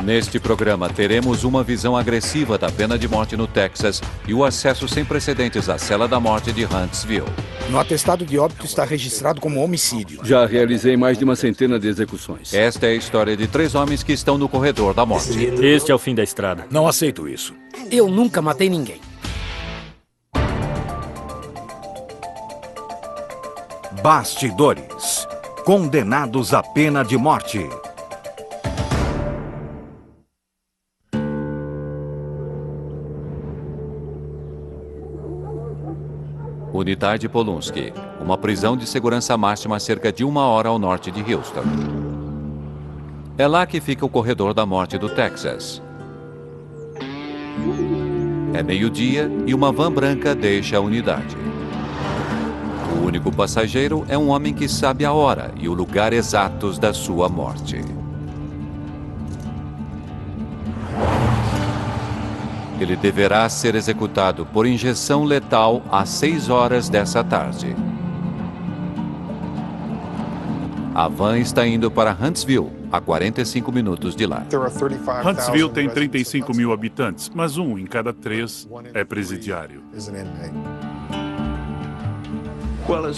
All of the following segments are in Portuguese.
Neste programa, teremos uma visão agressiva da pena de morte no Texas e o acesso sem precedentes à cela da morte de Huntsville. No atestado de óbito está registrado como homicídio. Já realizei mais de uma centena de execuções. Esta é a história de 3 homens que estão no corredor da morte. Este é o fim da estrada. Não aceito isso. Eu nunca matei ninguém. Bastidores. Condenados à pena de morte. Unidade Polunsky, uma prisão de segurança máxima a cerca de 1 hora ao norte de Houston. É lá que fica o corredor da morte do Texas. É meio-dia e uma van branca deixa a unidade. O único passageiro é um homem que sabe a hora e o lugar exatos da sua morte. Ele deverá ser executado por injeção letal às 6 horas dessa tarde. A van está indo para Huntsville, a 45 minutos de lá. Huntsville tem 35 mil habitantes, mas 1 em cada 3 é presidiário.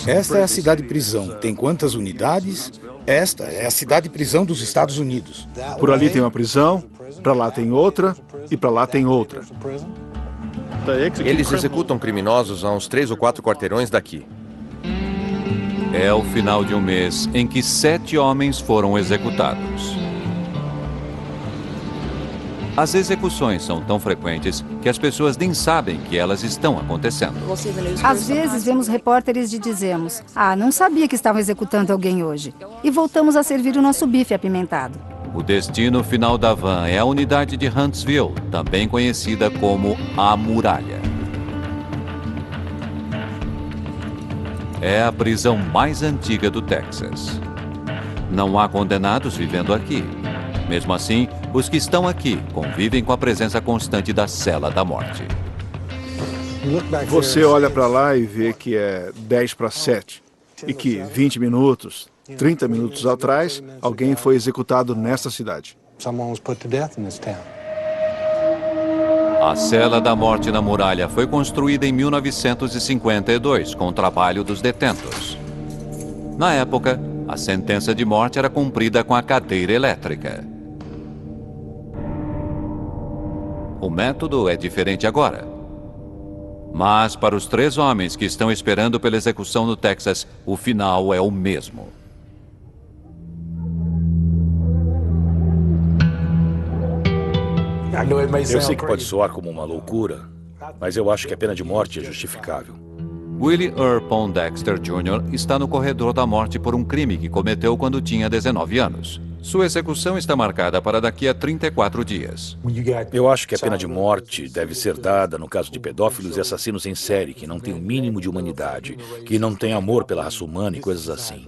Esta é a cidade-prisão. Tem quantas unidades? Esta é a cidade-prisão dos Estados Unidos. Por ali tem uma prisão, para lá tem outra e para lá tem outra. Eles executam criminosos a uns 3 ou 4 quarteirões daqui. É o final de um mês em que 7 homens foram executados. As execuções são tão frequentes que as pessoas nem sabem que elas estão acontecendo. Às vezes vemos repórteres e dizemos: "Ah, não sabia que estavam executando alguém hoje." E voltamos a servir o nosso bife apimentado. O destino final da van é a unidade de Huntsville, também conhecida como a Muralha. É a prisão mais antiga do Texas. Não há condenados vivendo aqui. Mesmo assim, os que estão aqui convivem com a presença constante da cela da morte. Você olha para lá e vê que é 10 para 7 e que 20 minutos, 30 minutos atrás, alguém foi executado nesta cidade. A cela da morte na Muralha foi construída em 1952 com o trabalho dos detentos. Na época, a sentença de morte era cumprida com a cadeira elétrica. O método é diferente agora. Mas para os 3 homens que estão esperando pela execução no Texas, o final é o mesmo. Eu sei que pode soar como uma loucura, mas eu acho que a pena de morte é justificável. Willie Earl Poindexter Jr. está no corredor da morte por um crime que cometeu quando tinha 19 anos. Sua execução está marcada para daqui a 34 dias. Eu acho que a pena de morte deve ser dada no caso de pedófilos e assassinos em série que não têm o mínimo de humanidade, que não têm amor pela raça humana e coisas assim.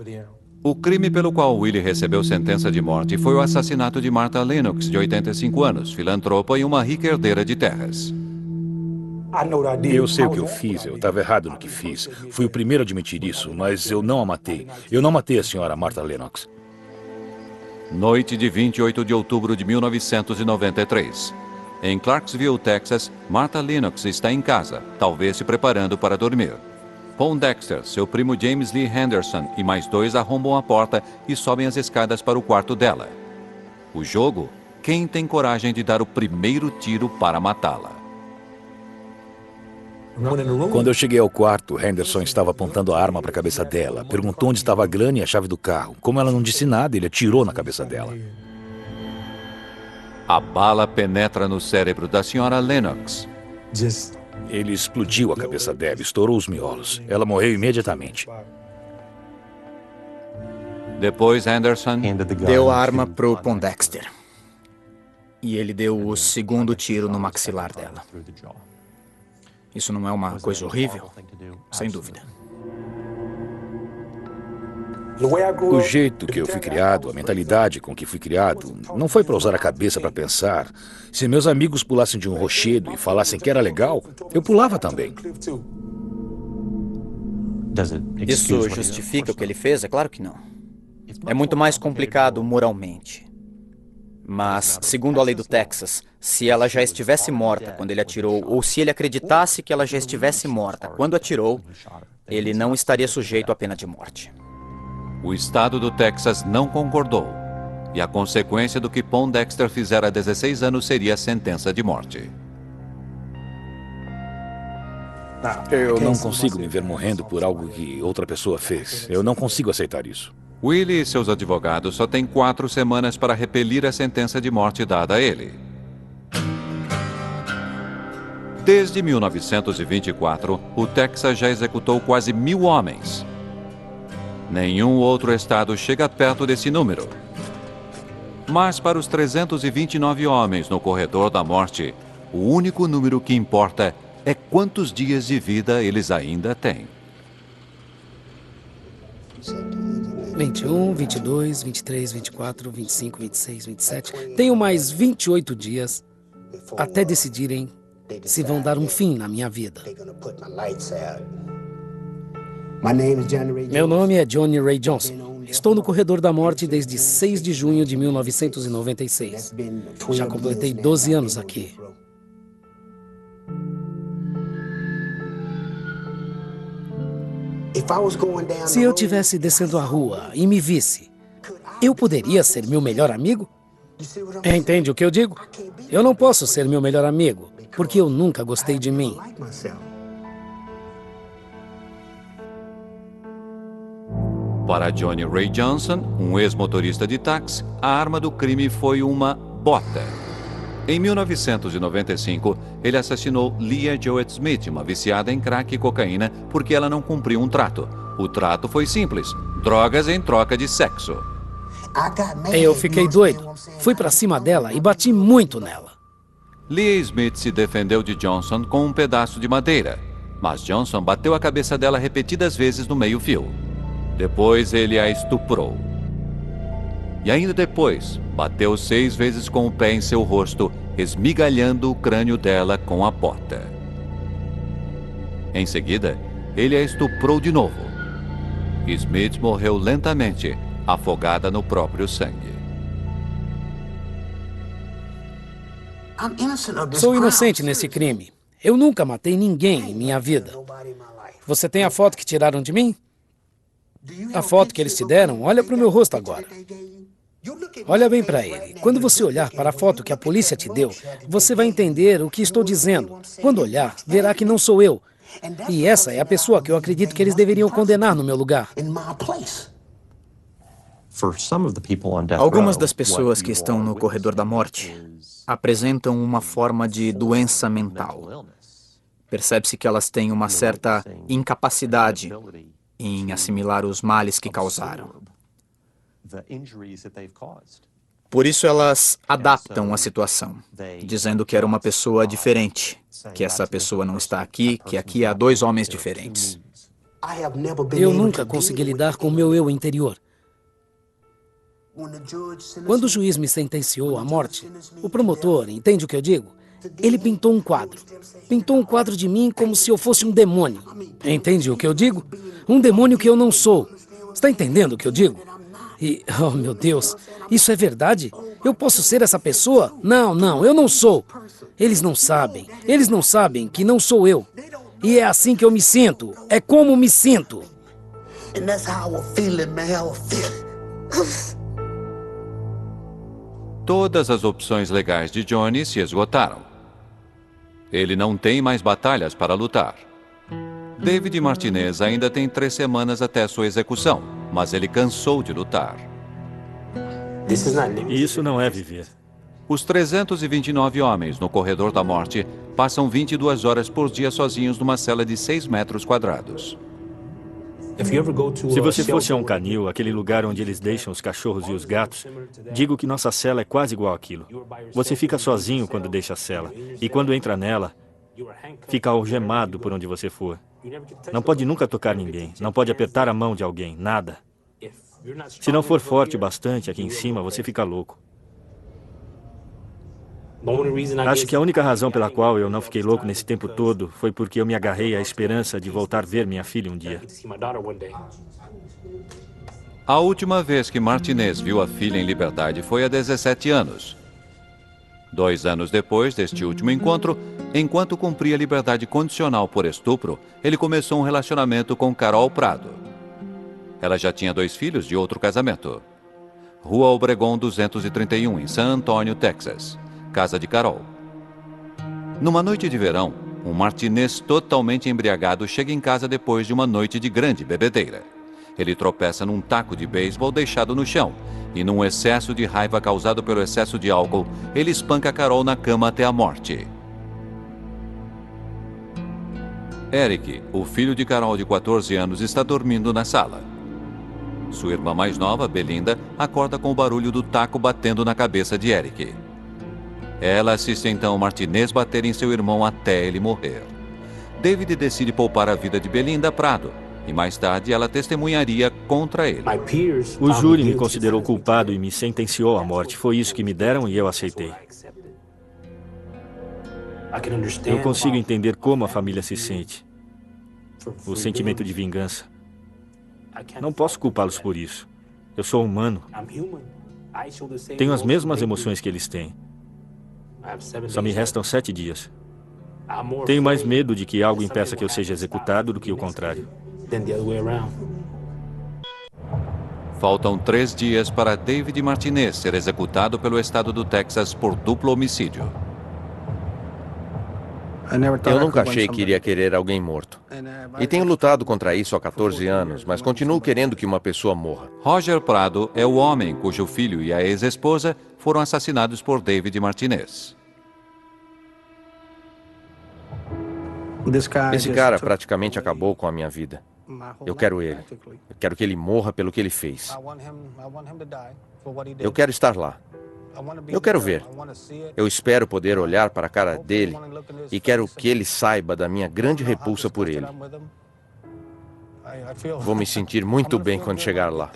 O crime pelo qual Willie recebeu sentença de morte foi o assassinato de Martha Lennox, de 85 anos, filantropa e uma rica herdeira de terras. Eu sei o que eu fiz, eu estava errado no que fiz. Fui o primeiro a admitir isso, mas eu não a matei. Eu não matei a senhora Martha Lennox. Noite de 28 de outubro de 1993. Em Clarksville, Texas, Martha Lennox está em casa, talvez se preparando para dormir. Poindexter, seu primo James Lee Henderson e mais 2 arrombam a porta e sobem as escadas para o quarto dela. O jogo? Quem tem coragem de dar o primeiro tiro para matá-la? Quando eu cheguei ao quarto, Henderson estava apontando a arma para a cabeça dela. Perguntou onde estava a grana e a chave do carro. Como ela não disse nada, ele atirou na cabeça dela. A bala penetra no cérebro da senhora Lennox. Ele explodiu a cabeça dela, estourou os miolos. Ela morreu imediatamente. Depois, Henderson deu a arma pro Poindexter. E ele deu o segundo tiro no maxilar dela. Isso não é uma coisa horrível? Sem dúvida. O jeito que eu fui criado, a mentalidade com que fui criado, não foi para usar a cabeça para pensar. Se meus amigos pulassem de um rochedo e falassem que era legal, eu pulava também. Isso justifica o que ele fez? É claro que não. É muito mais complicado moralmente. Mas, segundo a lei do Texas, se ela já estivesse morta quando ele atirou, ou se ele acreditasse que ela já estivesse morta quando atirou, ele não estaria sujeito à pena de morte. O estado do Texas não concordou, e a consequência do que Pondexter fizera há 16 anos seria a sentença de morte. Eu não consigo me ver morrendo por algo que outra pessoa fez. Eu não consigo aceitar isso. Willie e seus advogados só têm 4 semanas para repelir a sentença de morte dada a ele. Desde 1924, o Texas já executou quase 1000 homens. Nenhum outro estado chega perto desse número. Mas para os 329 homens no corredor da morte, o único número que importa é quantos dias de vida eles ainda têm. 21, 22, 23, 24, 25, 26, 27. Tenho mais 28 dias até decidirem se vão dar um fim na minha vida. Meu nome é Johnny Ray Johnson. Estou no corredor da morte desde 6 de junho de 1996. Já completei 12 anos aqui. Se eu estivesse descendo a rua e me visse, eu poderia ser meu melhor amigo? Entende o que eu digo? Eu não posso ser meu melhor amigo, porque eu nunca gostei de mim. Para Johnny Ray Johnson, um ex-motorista de táxi, a arma do crime foi uma bota. Em 1995, ele assassinou Leah Joette Smith, uma viciada em crack e cocaína, porque ela não cumpriu um trato. O trato foi simples: drogas em troca de sexo. Eu fiquei doido. Fui pra cima dela e bati muito nela. Leah Smith se defendeu de Johnson com um pedaço de madeira, mas Johnson bateu a cabeça dela repetidas vezes no meio-fio. Depois ele a estuprou. E ainda depois, bateu 6 vezes com o pé em seu rosto, esmigalhando o crânio dela com a bota. Em seguida, ele a estuprou de novo. Smith morreu lentamente, afogada no próprio sangue. Sou inocente nesse crime. Eu nunca matei ninguém em minha vida. Você tem a foto que tiraram de mim? A foto que eles te deram? Olha para o meu rosto agora. Olha bem para ele. Quando você olhar para a foto que a polícia te deu, você vai entender o que estou dizendo. Quando olhar, verá que não sou eu. E essa é a pessoa que eu acredito que eles deveriam condenar no meu lugar. Algumas das pessoas que estão no corredor da morte apresentam uma forma de doença mental. Percebe-se que elas têm uma certa incapacidade em assimilar os males que causaram. Por isso elas adaptam a situação, dizendo que era uma pessoa diferente, que essa pessoa não está aqui, que aqui há 2 homens diferentes. Eu nunca consegui lidar com o meu eu interior. Quando o juiz me sentenciou à morte, o promotor, entende o que eu digo? Ele pintou um quadro. Pintou um quadro de mim como se eu fosse um demônio. Entende o que eu digo? Um demônio que eu não sou. Está entendendo o que eu digo? E, oh meu Deus, isso é verdade? Eu posso ser essa pessoa? Não, eu não sou. Eles não sabem que não sou eu. E é assim que eu me sinto, é como me sinto. Todas as opções legais de Johnny se esgotaram. Ele não tem mais batalhas para lutar. David Martinez ainda tem 3 semanas até sua execução, mas ele cansou de lutar. Isso não é viver. Os 329 homens no corredor da morte passam 22 horas por dia sozinhos numa cela de 6 metros quadrados. Se você fosse a um canil, aquele lugar onde eles deixam os cachorros e os gatos, digo que nossa cela é quase igual àquilo. Você fica sozinho quando deixa a cela, e quando entra nela, fica algemado por onde você for. Não pode nunca tocar ninguém, não pode apertar a mão de alguém, nada. Se não for forte o bastante aqui em cima, você fica louco. Acho que a única razão pela qual eu não fiquei louco nesse tempo todo foi porque eu me agarrei à esperança de voltar a ver minha filha um dia. A última vez que Martinez viu a filha em liberdade foi há 17 anos. 2 anos depois deste último encontro, enquanto cumpria liberdade condicional por estupro, ele começou um relacionamento com Carol Prado. Ela já tinha 2 filhos de outro casamento. Rua Obregon 231, em San Antonio, Texas. Casa de Carol. Numa noite de verão, um Martinez totalmente embriagado chega em casa depois de uma noite de grande bebedeira. Ele tropeça num taco de beisebol deixado no chão e, num excesso de raiva causado pelo excesso de álcool, ele espanca Carol na cama até a morte. Eric, o filho de Carol de 14 anos, está dormindo na sala. Sua irmã mais nova, Belinda, acorda com o barulho do taco batendo na cabeça de Eric. Ela assiste então Martinez bater em seu irmão até ele morrer. David decide poupar a vida de Belinda Prado, e mais tarde ela testemunharia contra ele. O júri me considerou culpado e me sentenciou à morte. Foi isso que me deram e eu aceitei. Eu consigo entender como a família se sente. O sentimento de vingança. Não posso culpá-los por isso. Eu sou humano. Tenho as mesmas emoções que eles têm. Só me restam 7 dias. Tenho mais medo de que algo impeça que eu seja executado do que o contrário. Faltam 3 dias para David Martinez ser executado pelo estado do Texas por duplo homicídio. Eu nunca achei que iria querer alguém morto. E tenho lutado contra isso há 14 anos, mas continuo querendo que uma pessoa morra. Roger Prado é o homem cujo filho e a ex-esposa foram assassinados por David Martinez. Esse cara praticamente acabou com a minha vida. Eu quero ele. Eu quero que ele morra pelo que ele fez. Eu quero estar lá. Eu quero ver. Eu espero poder olhar para a cara dele e quero que ele saiba da minha grande repulsa por ele. Vou me sentir muito bem quando chegar lá.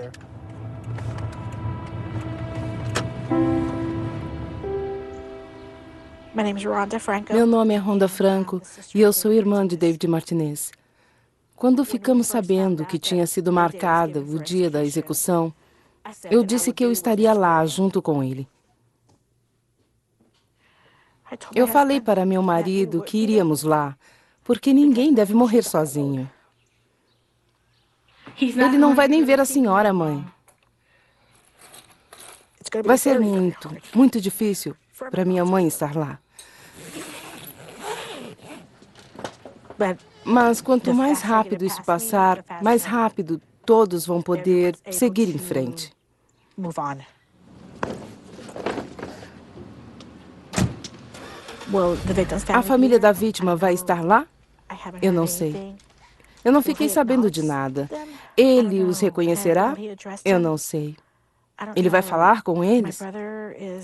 Meu nome é Rhonda Franco e eu sou irmã de David Martinez. Quando ficamos sabendo que tinha sido marcado o dia da execução, eu disse que eu estaria lá junto com ele. Eu falei para meu marido que iríamos lá, porque ninguém deve morrer sozinho. Ele não vai nem ver a senhora, mãe. Vai ser muito, muito difícil para minha mãe estar lá. Mas quanto mais rápido isso passar, mais rápido todos vão poder seguir em frente. A família da vítima vai estar lá? Eu não sei. Eu não fiquei sabendo de nada. Ele os reconhecerá? Eu não sei. Ele vai falar com eles?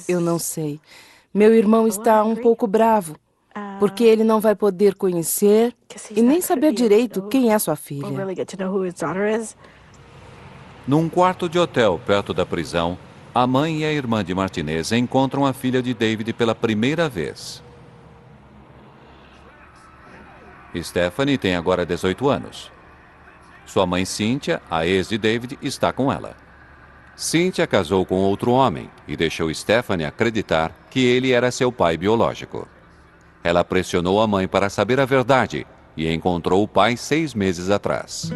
Eu não sei. Meu irmão está um pouco bravo, porque ele não vai poder conhecer e nem saber direito quem é sua filha. Num quarto de hotel perto da prisão, a mãe e a irmã de Martinez encontram a filha de David pela primeira vez. Stephanie tem agora 18 anos. Sua mãe Cynthia, a ex de David, está com ela. Cynthia casou com outro homem e deixou Stephanie acreditar que ele era seu pai biológico. Ela pressionou a mãe para saber a verdade e encontrou o pai 6 meses atrás.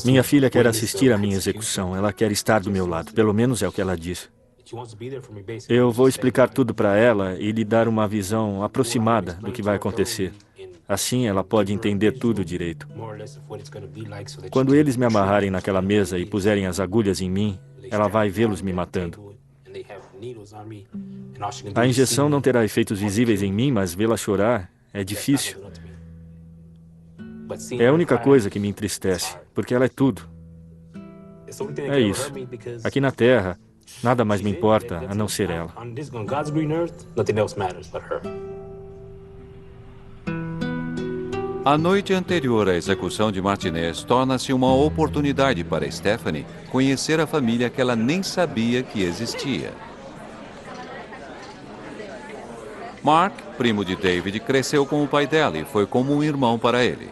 Minha filha quer assistir à minha execução. Ela quer estar do meu lado. Pelo menos é o que ela diz. Eu vou explicar tudo para ela e lhe dar uma visão aproximada do que vai acontecer. Assim ela pode entender tudo direito. Quando eles me amarrarem naquela mesa e puserem as agulhas em mim, ela vai vê-los me matando. A injeção não terá efeitos visíveis em mim, mas vê-la chorar é difícil. É a única coisa que me entristece, porque ela é tudo. É isso. Aqui na Terra, nada mais me importa a não ser ela. A noite anterior à execução de Martinez torna-se uma oportunidade para Stephanie conhecer a família que ela nem sabia que existia. Mark, primo de David, cresceu com o pai dela e foi como um irmão para ele.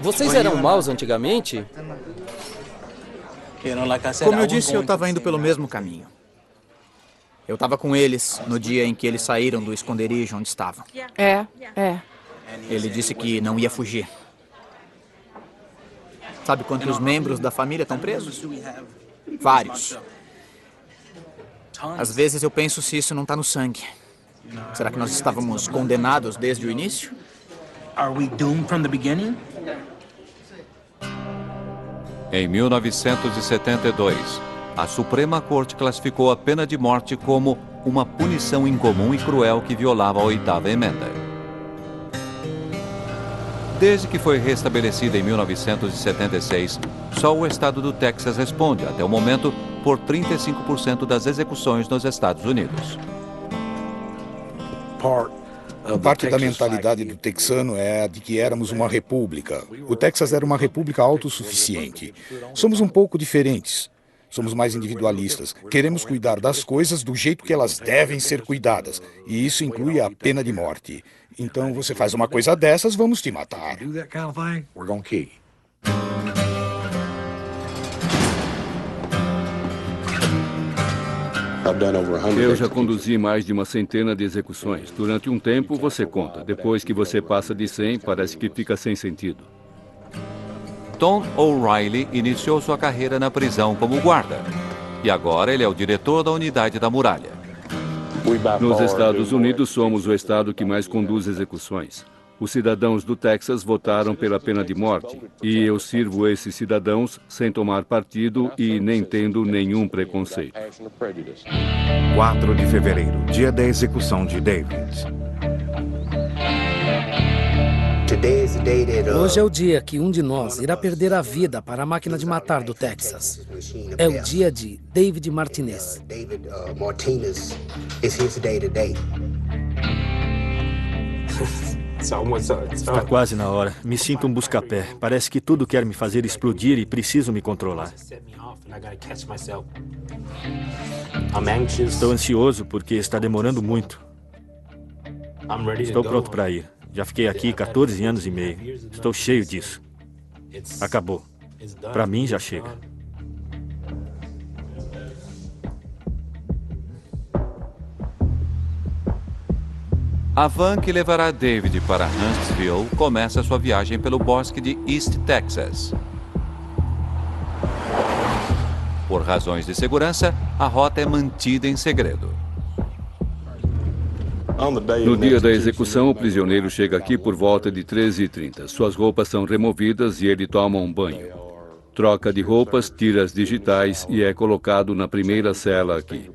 Vocês eram maus antigamente? Como eu disse, eu estava indo pelo mesmo caminho. Eu estava com eles no dia em que eles saíram do esconderijo onde estavam. É. Ele disse que não ia fugir. Sabe quantos membros da família estão presos? Vários. Às vezes eu penso se isso não está no sangue. Será que nós estávamos condenados desde o início? Em 1972, a Suprema Corte classificou a pena de morte como uma punição incomum e cruel que violava a 8ª emenda. Desde que foi restabelecida em 1976, só o estado do Texas responde, até o momento, por 35% das execuções nos Estados Unidos. Parte da mentalidade do texano é a de que éramos uma república. O Texas era uma república autossuficiente. Somos um pouco diferentes. Somos mais individualistas. Queremos cuidar das coisas do jeito que elas devem ser cuidadas. E isso inclui a pena de morte. Então, você faz uma coisa dessas, vamos te matar. Eu já conduzi mais de uma centena de execuções. Durante um tempo, você conta. Depois que você passa de 100, parece que fica sem sentido. Tom O'Reilly iniciou sua carreira na prisão como guarda. E agora ele é o diretor da unidade da muralha. Nos Estados Unidos, somos o estado que mais conduz execuções. Os cidadãos do Texas votaram pela pena de morte. E eu sirvo esses cidadãos sem tomar partido e nem tendo nenhum preconceito. 4 de fevereiro, dia da execução de David. Hoje é o dia que um de nós irá perder a vida para a máquina de matar do Texas. É o dia de David Martinez. Está quase na hora. Me sinto um busca-pé. Parece que tudo quer me fazer explodir e preciso me controlar. Estou ansioso porque está demorando muito. Estou pronto para ir. Já fiquei aqui 14 anos e meio. Estou cheio disso. Acabou. Para mim já chega. A van que levará David para Huntsville começa sua viagem pelo bosque de East Texas. Por razões de segurança, a rota é mantida em segredo. No dia da execução, o prisioneiro chega aqui por volta de 13h30. Suas roupas são removidas e ele toma um banho. Troca de roupas, tira as digitais e é colocado na primeira cela aqui.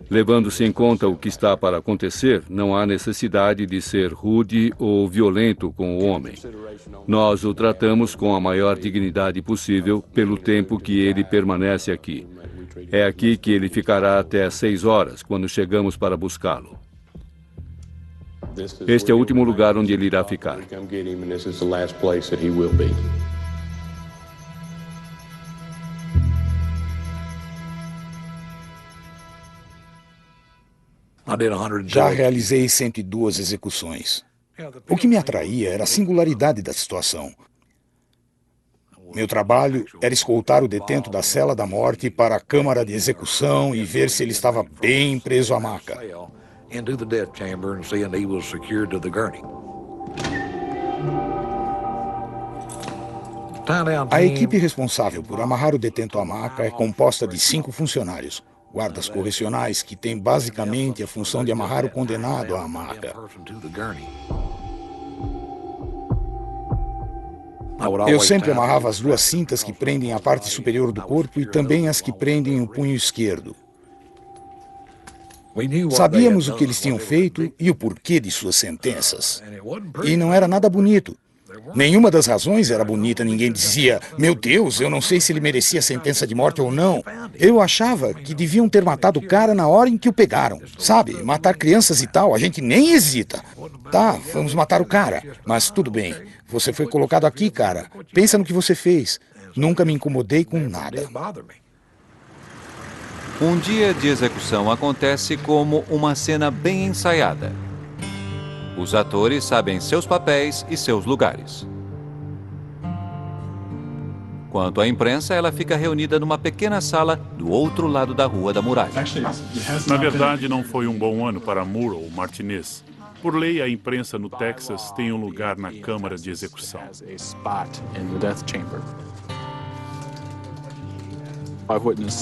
Levando-se em conta o que está para acontecer, não há necessidade de ser rude ou violento com o homem. Nós o tratamos com a maior dignidade possível pelo tempo que ele permanece aqui. É aqui que ele ficará até às 6 horas, quando chegamos para buscá-lo. Este é o último lugar onde ele irá ficar. Já realizei 102 execuções. O que me atraía era a singularidade da situação. Meu trabalho era escoltar o detento da cela da morte para a câmara de execução e ver se ele estava bem preso à maca. A equipe responsável por amarrar o detento à maca é composta de 5 funcionários. Guardas correcionais que têm basicamente a função de amarrar o condenado à maca. Eu sempre amarrava as 2 cintas que prendem a parte superior do corpo e também as que prendem o punho esquerdo. Sabíamos o que eles tinham feito e o porquê de suas sentenças. E não era nada bonito. Nenhuma das razões era bonita, ninguém dizia, meu Deus, eu não sei se ele merecia sentença de morte ou não. Eu achava que deviam ter matado o cara na hora em que o pegaram. Sabe, matar crianças e tal, a gente nem hesita. Tá, vamos matar o cara, mas tudo bem. Você foi colocado aqui, cara. Pensa no que você fez. Nunca me incomodei com nada. Um dia de execução acontece como uma cena bem ensaiada. Os atores sabem seus papéis e seus lugares. Quanto à imprensa, ela fica reunida numa pequena sala do outro lado da rua da muralha. Na verdade, não foi um bom ano para Moore ou Martinez. Por lei, a imprensa no Texas tem um lugar na Câmara de Execução.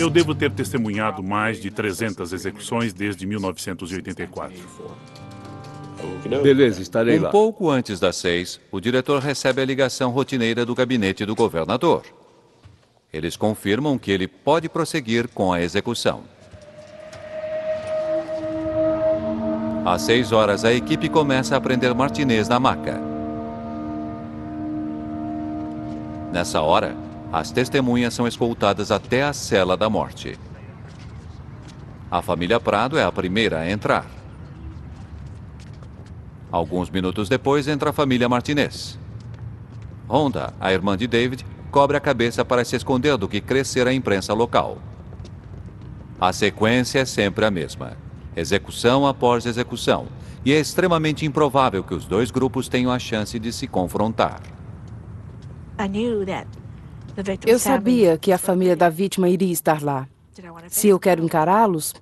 Eu devo ter testemunhado mais de 300 execuções desde 1984. Beleza, estarei lá. Um pouco antes das 6, o diretor recebe a ligação rotineira do gabinete do governador. Eles confirmam que ele pode prosseguir com a execução. Às 6 horas, a equipe começa a prender Martinez na maca. Nessa hora, as testemunhas são escoltadas até a cela da morte. A família Prado é a primeira a entrar. Alguns minutos depois, entra a família Martinez. Rhonda, a irmã de David, cobre a cabeça para se esconder do que crê ser a imprensa local. A sequência é sempre a mesma. Execução após execução. E é extremamente improvável que os dois grupos tenham a chance de se confrontar. Eu sabia que a família da vítima iria estar lá. Se eu quero encará-los?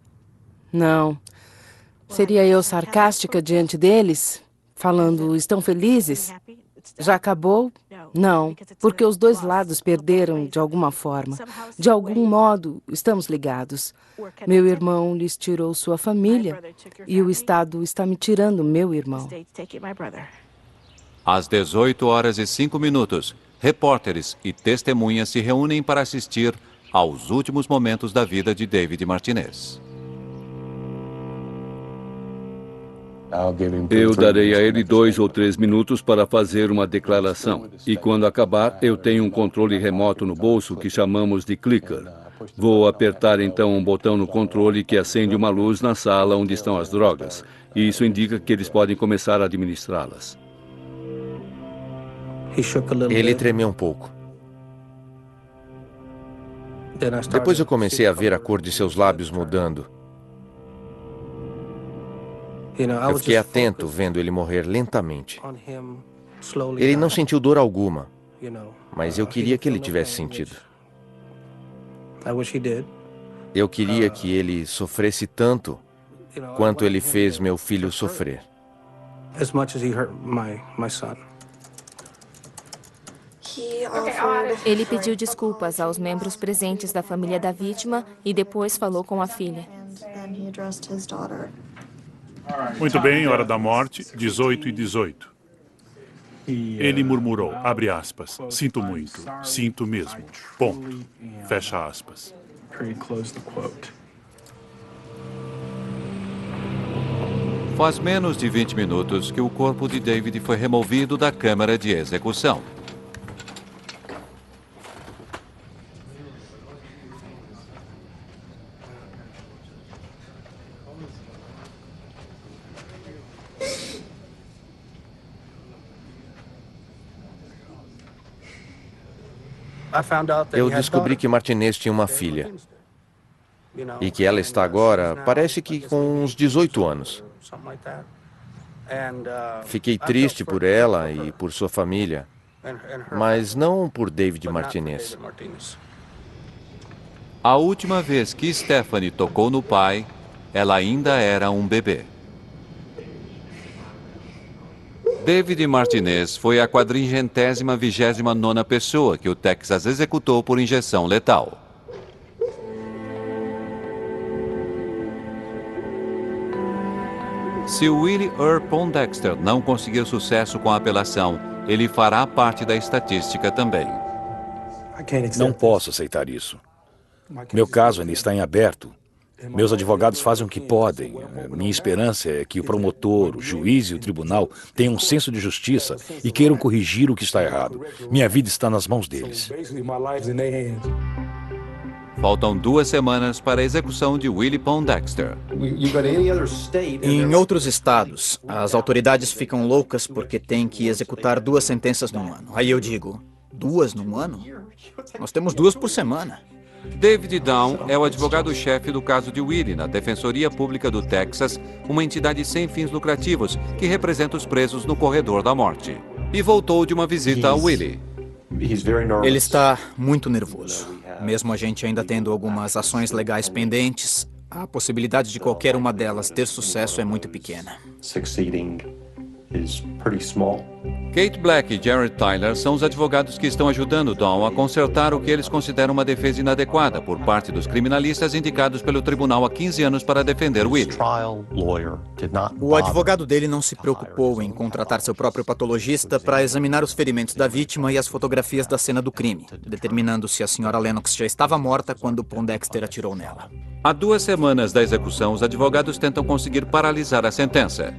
Não. Seria eu sarcástica diante deles? Falando, estão felizes? Já acabou? Não, porque os dois lados perderam de alguma forma. De algum modo, estamos ligados. Meu irmão lhes tirou sua família e o Estado está me tirando meu irmão. Às 18 horas e 5 minutos, repórteres e testemunhas se reúnem para assistir aos últimos momentos da vida de David Martinez. Eu darei a ele 2 ou 3 minutos para fazer uma declaração. E quando acabar, eu tenho um controle remoto no bolso que chamamos de clicker. Vou apertar então um botão no controle que acende uma luz na sala onde estão as drogas. E isso indica que eles podem começar a administrá-las. Ele tremeu um pouco. Depois eu comecei a ver a cor de seus lábios mudando. Eu fiquei atento vendo ele morrer lentamente. Ele não sentiu dor alguma, mas eu queria que ele tivesse sentido. Eu queria que ele sofresse tanto quanto ele fez meu filho sofrer. Ele pediu desculpas aos membros presentes da família da vítima e depois falou com a filha. Muito bem, hora da morte, 18 e 18. Ele murmurou, abre aspas, sinto muito, sinto mesmo, ponto, fecha aspas. Faz menos de 20 minutos que o corpo de David foi removido da câmara de execução. Eu descobri que Martinez tinha uma filha. E que ela está agora, parece que com uns 18 anos. Fiquei triste por ela e por sua família, mas não por David Martinez. A última vez que Stephanie tocou no pai, ela ainda era um bebê. David Martinez foi a 429ª pessoa que o Texas executou por injeção letal. Se Willie Earl Poindexter não conseguir sucesso com a apelação, ele fará parte da estatística também. Não posso aceitar isso. Meu caso ainda está em aberto. Meus advogados fazem o que podem. Minha esperança é que o promotor, o juiz e o tribunal tenham um senso de justiça e queiram corrigir o que está errado. Minha vida está nas mãos deles. Faltam 2 semanas para a execução de Willie Poindexter. Em outros estados, as autoridades ficam loucas porque têm que executar 2 sentenças num ano. Aí eu digo, 2 num ano? Nós temos 2 por semana. David Down é o advogado-chefe do caso de Willie na Defensoria Pública do Texas, uma entidade sem fins lucrativos que representa os presos no corredor da morte. E voltou de uma visita a Willie. Ele está muito nervoso. Mesmo a gente ainda tendo algumas ações legais pendentes, a possibilidade de qualquer uma delas ter sucesso é muito pequena. Kate Black e Jared Tyler são os advogados que estão ajudando Dawn a consertar o que eles consideram uma defesa inadequada por parte dos criminalistas indicados pelo tribunal há 15 anos para defender Willie. O advogado dele não se preocupou em contratar seu próprio patologista para examinar os ferimentos da vítima e as fotografias da cena do crime, determinando se a senhora Lennox já estava morta quando Pondexter atirou nela. Há 2 semanas da execução, os advogados tentam conseguir paralisar a sentença.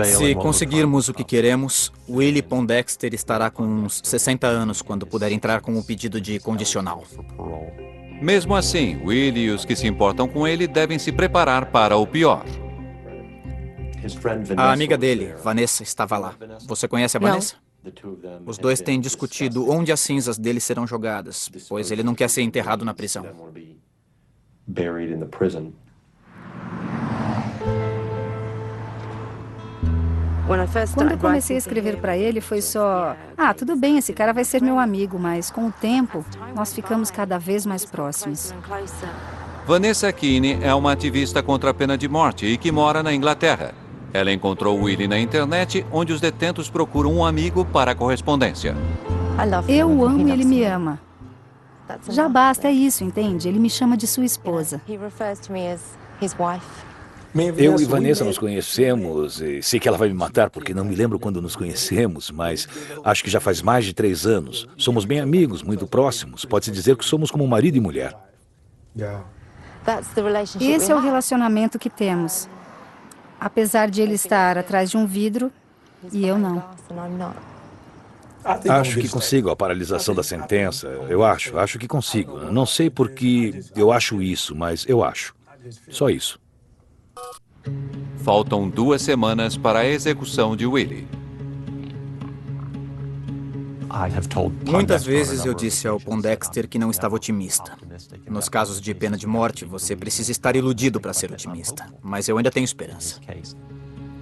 Se conseguirmos o que queremos, Willie Pondexter estará com uns 60 anos quando puder entrar com o pedido de condicional. Mesmo assim, Willie e os que se importam com ele devem se preparar para o pior. A amiga dele, Vanessa, estava lá. Você conhece a Vanessa? Os dois têm discutido onde as cinzas dele serão jogadas, pois ele não quer ser enterrado na prisão. Quando eu comecei a escrever para ele, foi só... tudo bem, esse cara vai ser meu amigo, mas com o tempo, nós ficamos cada vez mais próximos. Vanessa Keane é uma ativista contra a pena de morte e que mora na Inglaterra. Ela encontrou Willie na internet, onde os detentos procuram um amigo para a correspondência. Eu o amo e ele me ama. Já basta, é isso, entende? Ele me chama de sua esposa. Eu e Vanessa nos conhecemos, e sei que ela vai me matar porque não me lembro quando nos conhecemos, mas acho que já faz mais de 3 anos. Somos bem amigos, muito próximos. Pode-se dizer que somos como marido e mulher. Esse é o relacionamento que temos. Apesar de ele estar atrás de um vidro, e eu não. Acho que consigo a paralisação da sentença. Eu acho que consigo. Não sei por que eu acho isso, mas eu acho. Só isso. Faltam 2 semanas para a execução de Willie. Muitas vezes eu disse ao Pondexter que não estava otimista. Nos casos de pena de morte, você precisa estar iludido para ser otimista. Mas eu ainda tenho esperança.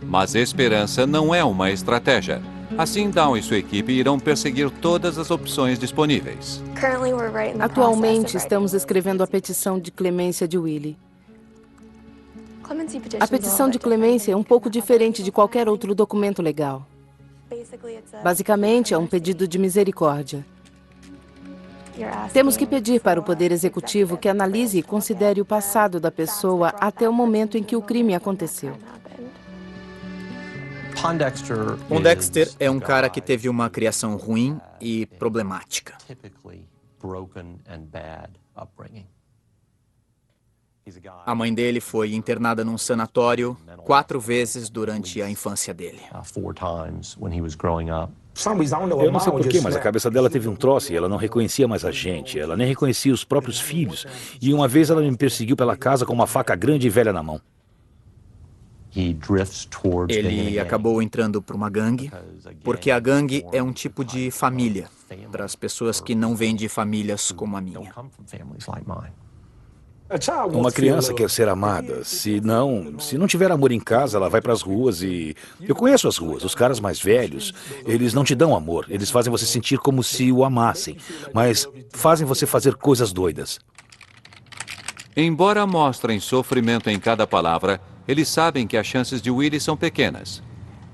Mas esperança não é uma estratégia. Assim, Dawn e sua equipe irão perseguir todas as opções disponíveis. Atualmente, estamos escrevendo a petição de clemência de Willie. A petição de clemência é um pouco diferente de qualquer outro documento legal. Basicamente, é um pedido de misericórdia. Temos que pedir para o Poder Executivo que analise e considere o passado da pessoa até o momento em que o crime aconteceu. Pondexter é um cara que teve uma criação ruim e problemática. A mãe dele foi internada num sanatório 4 vezes durante a infância dele. Eu não sei porquê, mas a cabeça dela teve um troço e ela não reconhecia mais a gente. Ela nem reconhecia os próprios filhos. E uma vez ela me perseguiu pela casa com uma faca grande e velha na mão. Ele acabou entrando para uma gangue, porque a gangue é um tipo de família para as pessoas que não vêm de famílias como a minha. Uma criança quer ser amada. Se não tiver amor em casa, ela vai para as ruas e... Eu conheço as ruas, os caras mais velhos, eles não te dão amor. Eles fazem você sentir como se o amassem, mas fazem você fazer coisas doidas. Embora mostrem sofrimento em cada palavra, eles sabem que as chances de Willie são pequenas.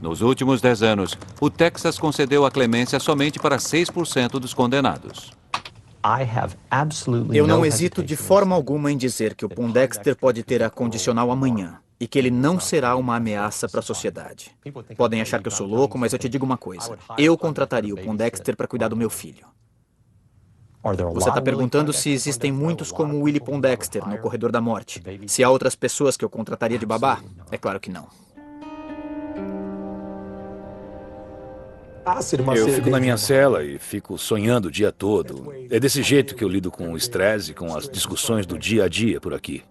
Nos últimos 10 anos, o Texas concedeu a clemência somente para 6% dos condenados. Eu não hesito de forma alguma em dizer que o Pondexter pode ter a condicional amanhã e que ele não será uma ameaça para a sociedade. Podem achar que eu sou louco, mas eu te digo uma coisa. Eu contrataria o Pondexter para cuidar do meu filho. Você está perguntando se existem muitos como o Willie Pondexter no corredor da morte. Se há outras pessoas que eu contrataria de babá? É claro que não. Eu fico na minha cela e fico sonhando o dia todo. É desse jeito que eu lido com o estresse, com as discussões do dia a dia por aqui.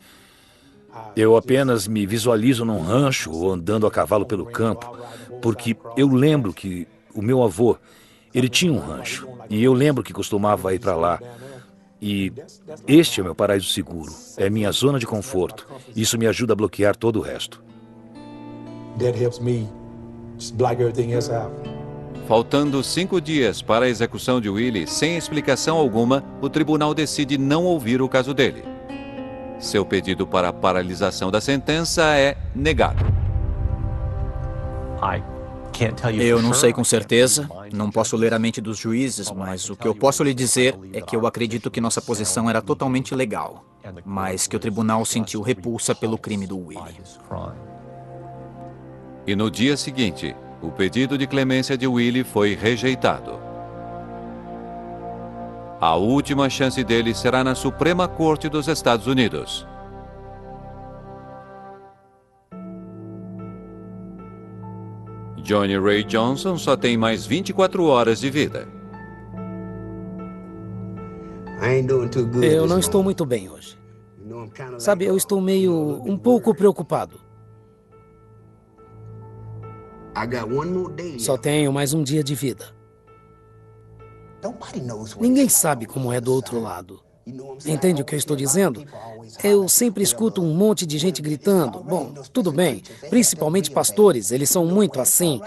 Eu apenas me visualizo num rancho ou andando a cavalo pelo campo, porque eu lembro que o meu avô, ele tinha um rancho, e eu lembro que costumava ir para lá. E este é meu paraíso seguro, é minha zona de conforto. Isso me ajuda a bloquear todo o resto. Faltando 5 dias para a execução de Willie, sem explicação alguma, o tribunal decide não ouvir o caso dele. Seu pedido para a paralisação da sentença é negado. Eu não sei com certeza, não posso ler a mente dos juízes, mas o que eu posso lhe dizer é que eu acredito que nossa posição era totalmente legal, mas que o tribunal sentiu repulsa pelo crime do Willie. E no dia seguinte, o pedido de clemência de Willie foi rejeitado. A última chance dele será na Suprema Corte dos Estados Unidos. Johnny Ray Johnson só tem mais 24 horas de vida. Eu não estou muito bem hoje. Sabe, eu estou um pouco preocupado. Só tenho mais um dia de vida. Ninguém sabe como é do outro lado. Entende o que eu estou dizendo? Eu sempre escuto um monte de gente gritando. Bom, tudo bem, principalmente pastores, eles são muito assim.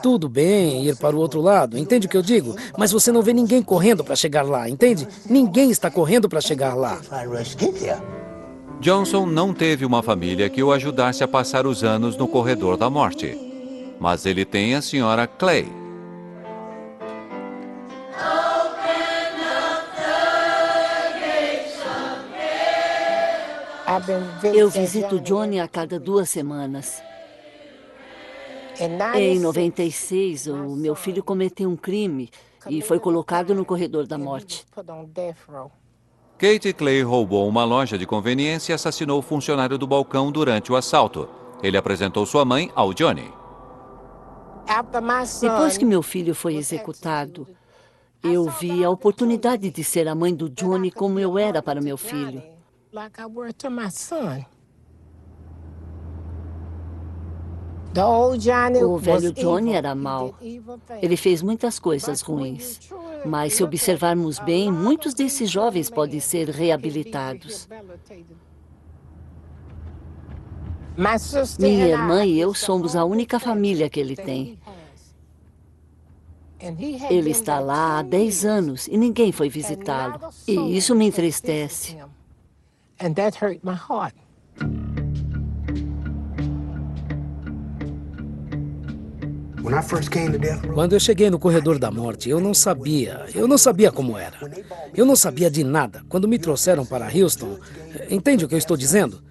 Tudo bem ir para o outro lado, entende o que eu digo? Mas você não vê ninguém correndo para chegar lá, entende? Ninguém está correndo para chegar lá. Johnson não teve uma família que o ajudasse a passar os anos no corredor da morte. Mas ele tem a senhora Clay. Eu visito Johnny a cada 2 semanas. Em 96, o meu filho cometeu um crime e foi colocado no corredor da morte. Kate Clay roubou uma loja de conveniência e assassinou o funcionário do balcão durante o assalto. Ele apresentou sua mãe ao Johnny. Depois que meu filho foi executado, eu vi a oportunidade de ser a mãe do Johnny como eu era para meu filho. O velho Johnny era mau. Ele fez muitas coisas ruins. Mas se observarmos bem, muitos desses jovens podem ser reabilitados. Minha irmã e eu somos a única família que ele tem. Ele está lá há 10 anos e ninguém foi visitá-lo. E isso me entristece. Quando eu cheguei no corredor da morte, eu não sabia como era. Eu não sabia de nada. Quando me trouxeram para Houston, entende o que eu estou dizendo?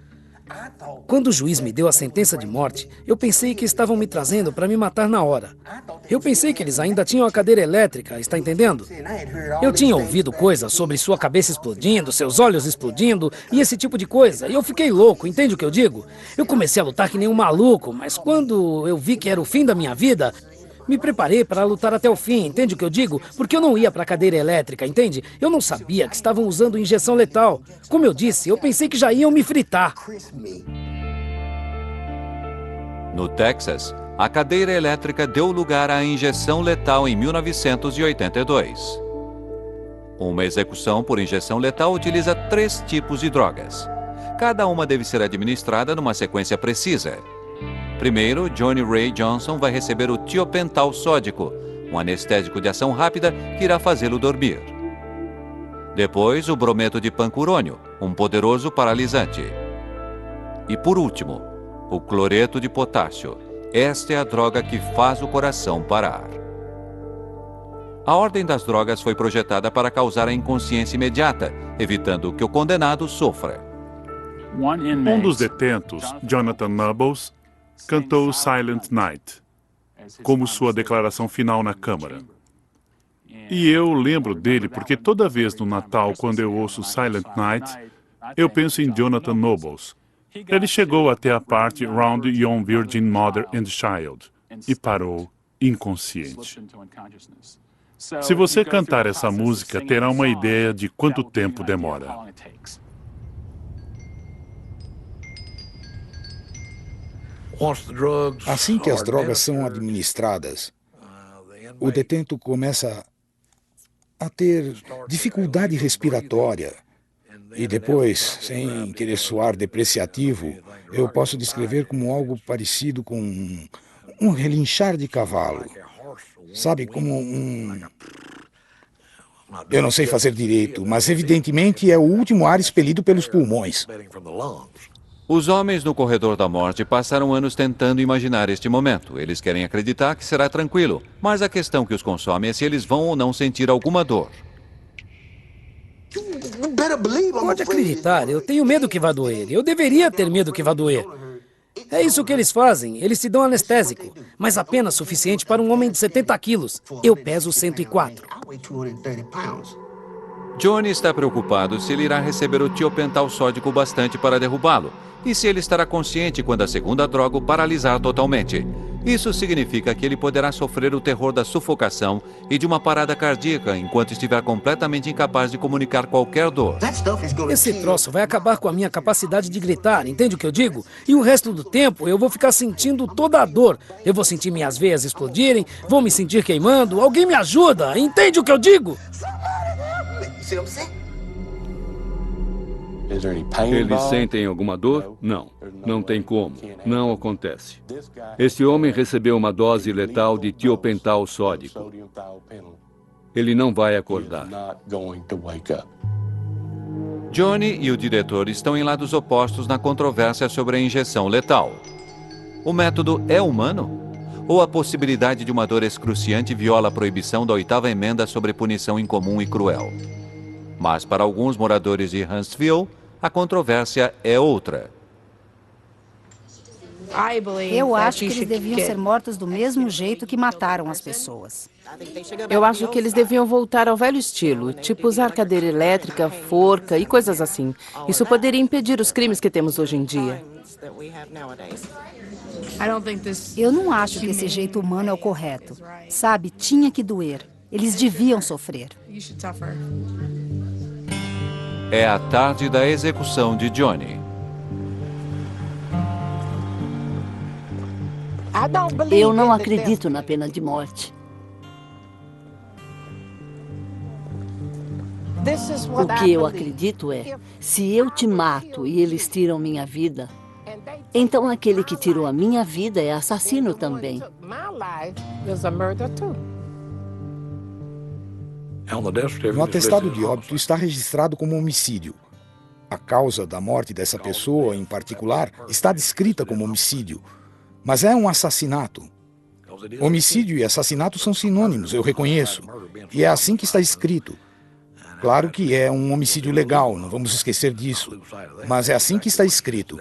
Quando o juiz me deu a sentença de morte, eu pensei que estavam me trazendo para me matar na hora. Eu pensei que eles ainda tinham a cadeira elétrica, está entendendo? Eu tinha ouvido coisas sobre sua cabeça explodindo, seus olhos explodindo e esse tipo de coisa. E eu fiquei louco, entende o que eu digo? Eu comecei a lutar que nem um maluco, mas quando eu vi que era o fim da minha vida, me preparei para lutar até o fim, entende o que eu digo? Porque eu não ia para a cadeira elétrica, entende? Eu não sabia que estavam usando injeção letal. Como eu disse, eu pensei que já iam me fritar. No Texas, a cadeira elétrica deu lugar à injeção letal em 1982. Uma execução por injeção letal utiliza 3 tipos de drogas. Cada uma deve ser administrada numa sequência precisa. Primeiro, Johnny Ray Johnson vai receber o tiopental sódico, um anestésico de ação rápida que irá fazê-lo dormir. Depois, o brometo de pancurônio, um poderoso paralisante. E por último, o cloreto de potássio. Esta é a droga que faz o coração parar. A ordem das drogas foi projetada para causar a inconsciência imediata, evitando que o condenado sofra. Um dos detentos, Jonathan Nobles, cantou Silent Night como sua declaração final na Câmara. E eu lembro dele porque toda vez no Natal, quando eu ouço Silent Night, eu penso em Jonathan Nobles. Ele chegou até a parte Round Yon Virgin Mother and Child e parou inconsciente. Se você cantar essa música, terá uma ideia de quanto tempo demora. Assim que as drogas são administradas, o detento começa a ter dificuldade respiratória. E depois, sem querer soar depreciativo, eu posso descrever como algo parecido com um relinchar de cavalo. Sabe, como Eu não sei fazer direito, mas evidentemente é o último ar expelido pelos pulmões. Os homens no corredor da morte passaram anos tentando imaginar este momento. Eles querem acreditar que será tranquilo, mas a questão que os consome é se eles vão ou não sentir alguma dor. Pode acreditar, eu tenho medo que vá doer. Eu deveria ter medo que vá doer. É isso que eles fazem. Eles te dão anestésico, mas apenas suficiente para um homem de 70 quilos. Eu peso 104. Johnny está preocupado se ele irá receber o tiopental sódico bastante para derrubá-lo e se ele estará consciente quando a segunda droga o paralisar totalmente. Isso significa que ele poderá sofrer o terror da sufocação e de uma parada cardíaca enquanto estiver completamente incapaz de comunicar qualquer dor. Esse troço vai acabar com a minha capacidade de gritar, entende o que eu digo? E o resto do tempo eu vou ficar sentindo toda a dor. Eu vou sentir minhas veias explodirem, vou me sentir queimando. Alguém me ajuda, entende o que eu digo? Eles sentem alguma dor? Não. Não tem como. Não acontece. Este homem recebeu uma dose letal de tiopental sódico. Ele não vai acordar. Johnny e o diretor estão em lados opostos na controvérsia sobre a injeção letal. O método é humano? Ou a possibilidade de uma dor excruciante viola a proibição da 8ª emenda sobre punição incomum e cruel? Mas para alguns moradores de Huntsville, a controvérsia é outra. Eu acho que eles deviam ser mortos do mesmo jeito que mataram as pessoas. Eu acho que eles deviam voltar ao velho estilo, tipo usar cadeira elétrica, forca e coisas assim. Isso poderia impedir os crimes que temos hoje em dia. Eu não acho que esse jeito humano é o correto. Sabe, tinha que doer. Eles deviam sofrer. É a tarde da execução de Johnny. Eu não acredito na pena de morte. O que eu acredito é, se eu te mato e eles tiram minha vida, então aquele que tirou a minha vida é assassino também. No atestado de óbito está registrado como homicídio. A causa da morte dessa pessoa, em particular, está descrita como homicídio, mas é um assassinato. Homicídio e assassinato são sinônimos, eu reconheço, e é assim que está escrito. Claro que é um homicídio legal, não vamos esquecer disso, mas é assim que está escrito.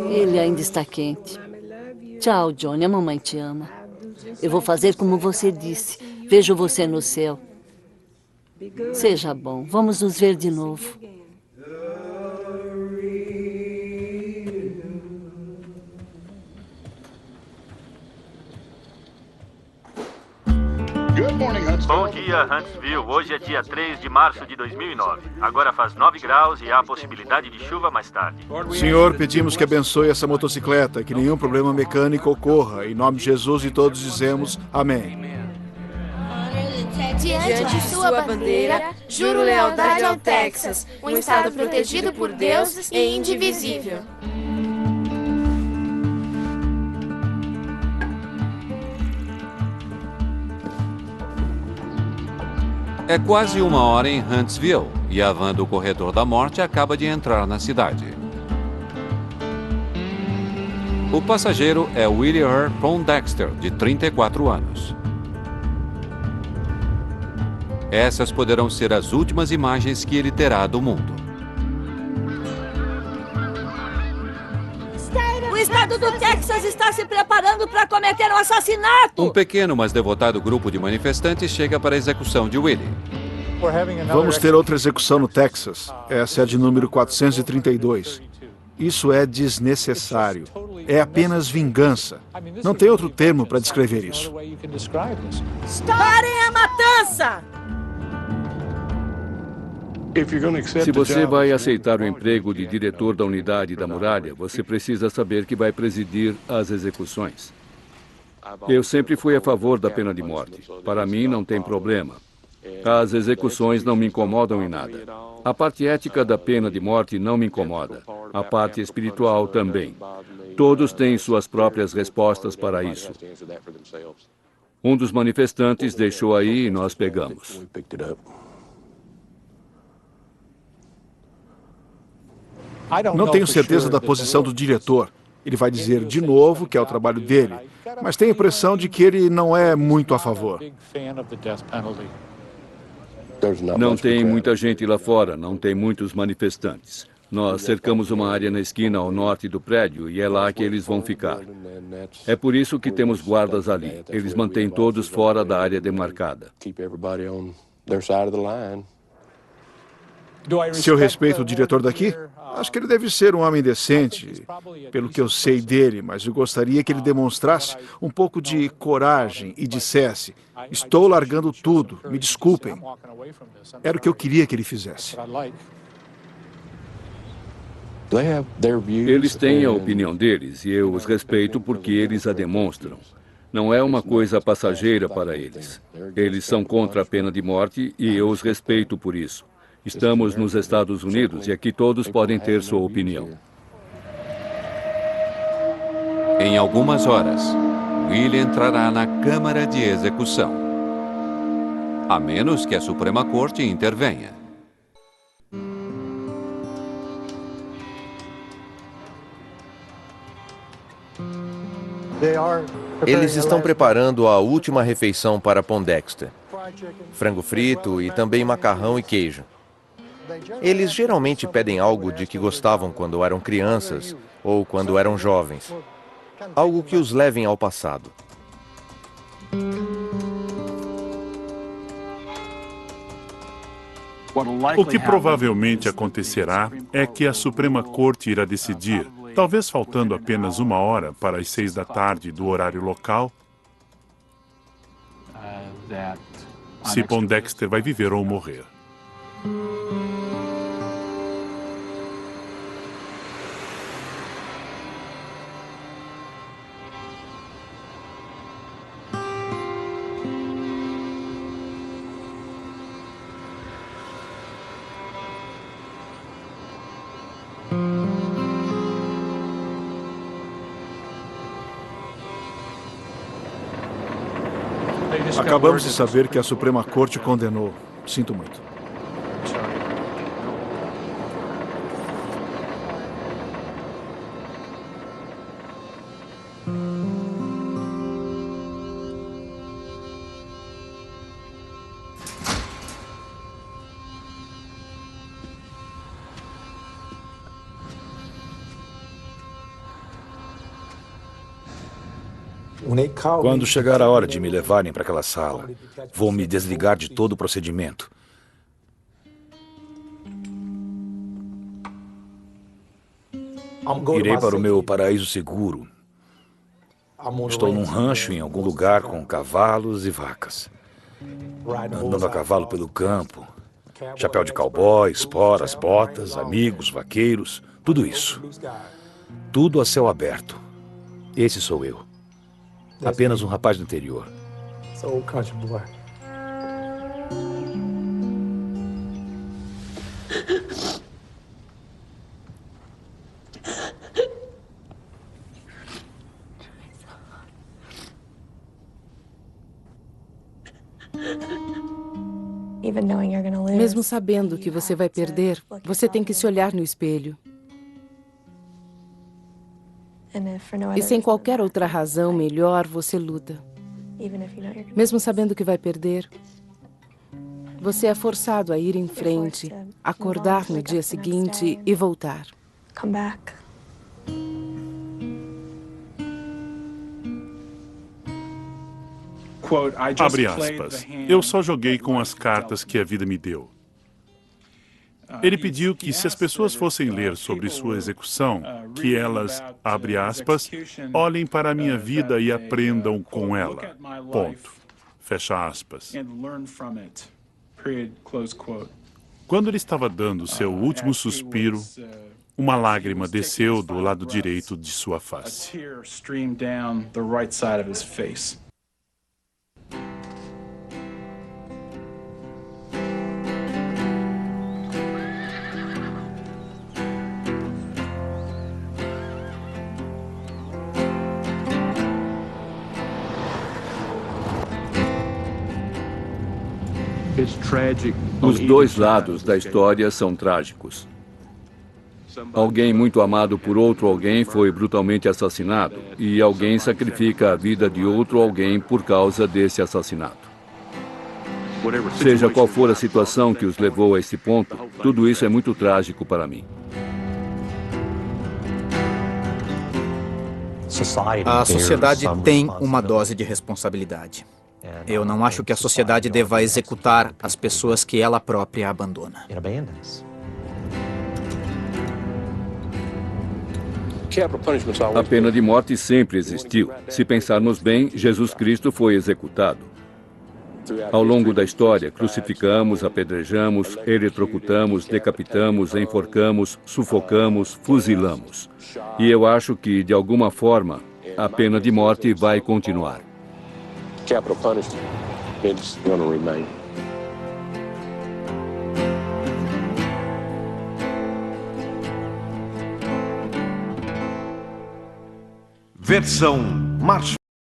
Ele ainda está quente. Tchau, Johnny. A mamãe te ama. Eu vou fazer como você disse. Vejo você no céu. Seja bom. Vamos nos ver de novo. Bom dia, Huntsville. Hoje é dia 3 de março de 2009. Agora faz 9 graus e há possibilidade de chuva mais tarde. Senhor, pedimos que abençoe essa motocicleta, que nenhum problema mecânico ocorra. Em nome de Jesus e todos dizemos amém. Diante de sua bandeira, juro lealdade ao Texas, um estado protegido por Deus e indivisível. É quase 1h em Huntsville e a van do corredor da morte acaba de entrar na cidade. O passageiro é Willie Earl Poindexter, de 34 anos. Essas poderão ser as últimas imagens que ele terá do mundo. estado do Texas está se preparando para cometer um assassinato. Um pequeno, mas devotado grupo de manifestantes chega para a execução de Willie. Vamos ter outra execução no Texas. Essa é a de número 432. Isso é desnecessário. É apenas vingança. Não tem outro termo para descrever isso. Parem a matança! Se você vai aceitar o emprego de diretor da unidade da muralha, você precisa saber que vai presidir as execuções. Eu sempre fui a favor da pena de morte. Para mim, não tem problema. As execuções não me incomodam em nada. A parte ética da pena de morte não me incomoda. A parte espiritual também. Todos têm suas próprias respostas para isso. Um dos manifestantes deixou aí e nós pegamos. Não tenho certeza da posição do diretor. Ele vai dizer de novo que é o trabalho dele, mas tenho a impressão de que ele não é muito a favor. Não tem muita gente lá fora, não tem muitos manifestantes. Nós cercamos uma área na esquina ao norte do prédio e é lá que eles vão ficar. É por isso que temos guardas ali. Eles mantêm todos fora da área demarcada. Se eu respeito o diretor daqui, acho que ele deve ser um homem decente, pelo que eu sei dele, mas eu gostaria que ele demonstrasse um pouco de coragem e dissesse: estou largando tudo, me desculpem. Era o que eu queria que ele fizesse. Eles têm a opinião deles e eu os respeito porque eles a demonstram. Não é uma coisa passageira para eles. Eles são contra a pena de morte e eu os respeito por isso. Estamos nos Estados Unidos e aqui todos podem ter sua opinião. Em algumas horas, Willie entrará na Câmara de Execução. A menos que a Suprema Corte intervenha. Eles estão preparando a última refeição para Pondexter. Frango frito e também macarrão e queijo. Eles geralmente pedem algo de que gostavam quando eram crianças ou quando eram jovens. Algo que os levem ao passado. O que provavelmente acontecerá é que a Suprema Corte irá decidir, talvez faltando apenas 1 hora para as 6 da tarde do horário local, se Pondexter vai viver ou morrer. Acabamos de saber que a Suprema Corte condenou. Sinto muito. Quando chegar a hora de me levarem para aquela sala, vou me desligar de todo o procedimento. Irei para o meu paraíso seguro. Estou num rancho em algum lugar com cavalos e vacas. Andando a cavalo pelo campo. Chapéu de cowboy, esporas, botas, amigos, vaqueiros, tudo isso. Tudo a céu aberto. Esse sou eu. Apenas um rapaz do interior. Mesmo sabendo que você vai perder, você tem que se olhar no espelho. E sem qualquer outra razão melhor, você luta. Mesmo sabendo que vai perder, você é forçado a ir em frente, acordar no dia seguinte e voltar. Abre aspas. Eu só joguei com as cartas que a vida me deu. Ele pediu que, se as pessoas fossem ler sobre sua execução, que elas, abre aspas, olhem para a minha vida e aprendam com ela. Ponto. Fecha aspas. Quando ele estava dando seu último suspiro, uma lágrima desceu do lado direito de sua face. Os dois lados da história são trágicos. Alguém muito amado por outro alguém foi brutalmente assassinado, e alguém sacrifica a vida de outro alguém por causa desse assassinato. Seja qual for a situação que os levou a esse ponto, tudo isso é muito trágico para mim. A sociedade tem uma dose de responsabilidade. Eu não acho que a sociedade deva executar as pessoas que ela própria abandona. A pena de morte sempre existiu. Se pensarmos bem, Jesus Cristo foi executado. Ao longo da história, crucificamos, apedrejamos, eletrocutamos, decapitamos, enforcamos, sufocamos, fuzilamos. E eu acho que, de alguma forma, a pena de morte vai continuar. Capital punishment is going to remain. Versão Marshall.